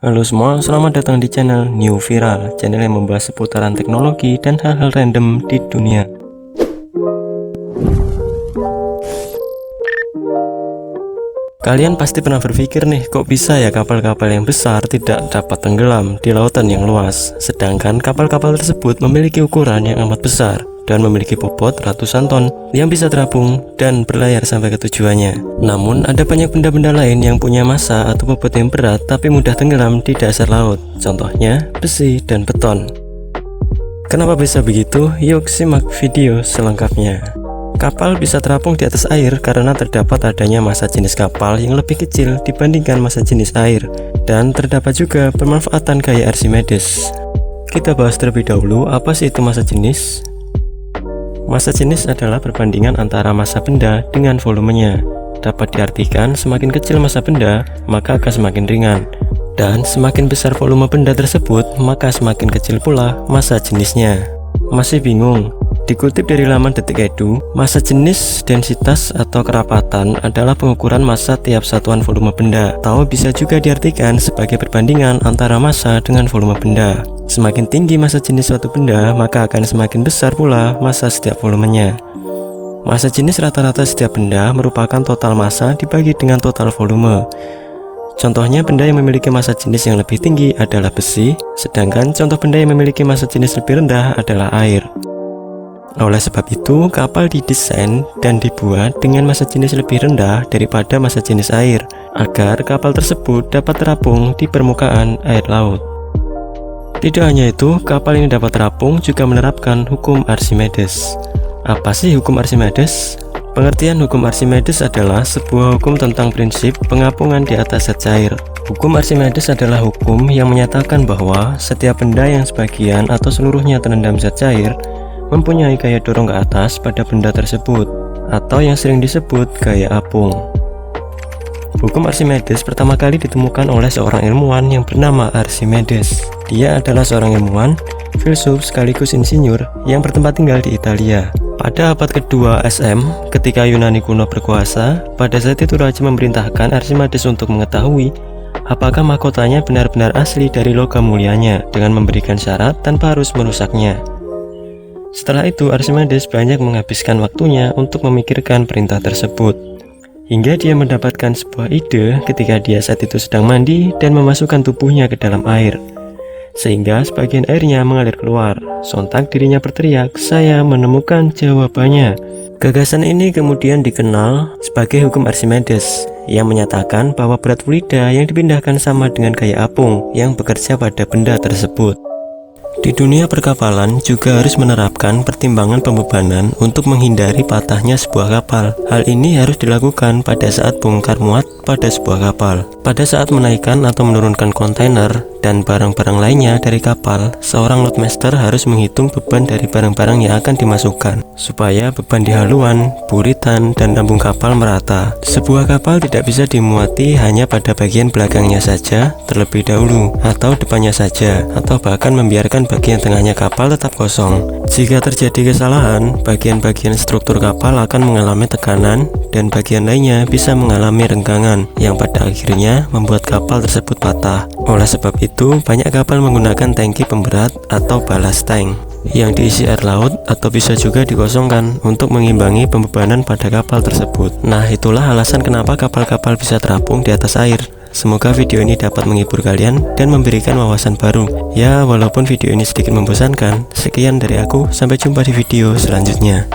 Halo semua, selamat datang di channel New Viral, channel yang membahas seputaran teknologi dan hal-hal random di dunia. Kalian pasti pernah berpikir nih, kok bisa ya kapal-kapal yang besar tidak dapat tenggelam di lautan yang luas, sedangkan kapal-kapal tersebut memiliki ukuran yang amat besar dan memiliki bobot ratusan ton yang bisa terapung dan berlayar sampai ke tujuannya. Namun ada banyak benda-benda lain yang punya massa atau bobot yang berat tapi mudah tenggelam di dasar laut. Contohnya besi dan beton. Kenapa bisa begitu? Yuk simak video selengkapnya. Kapal bisa terapung di atas air karena terdapat adanya massa jenis kapal yang lebih kecil dibandingkan massa jenis air, dan terdapat juga pemanfaatan gaya Archimedes. Kita bahas terlebih dahulu apa sih itu massa jenis. Massa jenis adalah perbandingan antara massa benda dengan volumenya. Dapat diartikan semakin kecil massa benda, maka akan semakin ringan. Dan semakin besar volume benda tersebut, maka semakin kecil pula massa jenisnya. Masih bingung? Dikutip dari laman Detik.edu, massa jenis, densitas, atau kerapatan adalah pengukuran massa tiap satuan volume benda, atau bisa juga diartikan sebagai perbandingan antara massa dengan volume benda. Semakin tinggi massa jenis suatu benda, maka akan semakin besar pula massa setiap volumenya. Massa jenis rata-rata setiap benda merupakan total massa dibagi dengan total volume. Contohnya benda yang memiliki massa jenis yang lebih tinggi adalah besi, sedangkan contoh benda yang memiliki massa jenis lebih rendah adalah air. Oleh sebab itu, kapal didesain dan dibuat dengan massa jenis lebih rendah daripada massa jenis air, agar kapal tersebut dapat terapung di permukaan air laut. Tidak hanya itu, kapal ini dapat terapung juga menerapkan hukum Archimedes. Apa sih hukum Archimedes? Pengertian hukum Archimedes adalah sebuah hukum tentang prinsip pengapungan di atas zat cair. Hukum Archimedes adalah hukum yang menyatakan bahwa setiap benda yang sebagian atau seluruhnya terendam zat cair mempunyai gaya dorong ke atas pada benda tersebut, atau yang sering disebut gaya apung. Hukum Archimedes pertama kali ditemukan oleh seorang ilmuwan yang bernama Archimedes. Dia adalah seorang ilmuwan, filsuf sekaligus insinyur yang bertempat tinggal di Italia. Pada abad kedua SM, ketika Yunani kuno berkuasa, pada saat itu raja memerintahkan Archimedes untuk mengetahui apakah mahkotanya benar-benar asli dari logam mulianya dengan memberikan syarat tanpa harus merusaknya. Setelah itu, Archimedes banyak menghabiskan waktunya untuk memikirkan perintah tersebut, hingga dia mendapatkan sebuah ide ketika dia saat itu sedang mandi dan memasukkan tubuhnya ke dalam air, sehingga sebagian airnya mengalir keluar. Sontak dirinya berteriak, "Saya menemukan jawabannya." Gagasan ini kemudian dikenal sebagai hukum Archimedes, yang menyatakan bahwa berat fluida yang dipindahkan sama dengan gaya apung yang bekerja pada benda tersebut. Di dunia perkapalan juga harus menerapkan pertimbangan pembebanan untuk menghindari patahnya sebuah kapal. Hal ini harus dilakukan pada saat bongkar muat pada sebuah kapal. Pada saat menaikkan atau menurunkan kontainer dan barang-barang lainnya dari kapal, seorang loadmaster harus menghitung beban dari barang-barang yang akan dimasukkan, supaya beban di haluan, buritan, dan lambung kapal merata. Sebuah kapal tidak bisa dimuati hanya pada bagian belakangnya saja terlebih dahulu, atau depannya saja, atau bahkan membiarkan bagian tengahnya kapal tetap kosong. Jika terjadi kesalahan, bagian-bagian struktur kapal akan mengalami tekanan dan bagian lainnya bisa mengalami renggangan yang pada akhirnya membuat kapal tersebut patah. Oleh sebab itu, banyak kapal menggunakan tangki pemberat atau ballast tank yang diisi air laut atau bisa juga dikosongkan untuk mengimbangi pembebanan pada kapal tersebut. Nah, itulah alasan kenapa kapal-kapal bisa terapung di atas air. Semoga video ini dapat menghibur kalian dan memberikan wawasan baru. Ya, walaupun video ini sedikit membosankan. Sekian dari aku, sampai jumpa di video selanjutnya.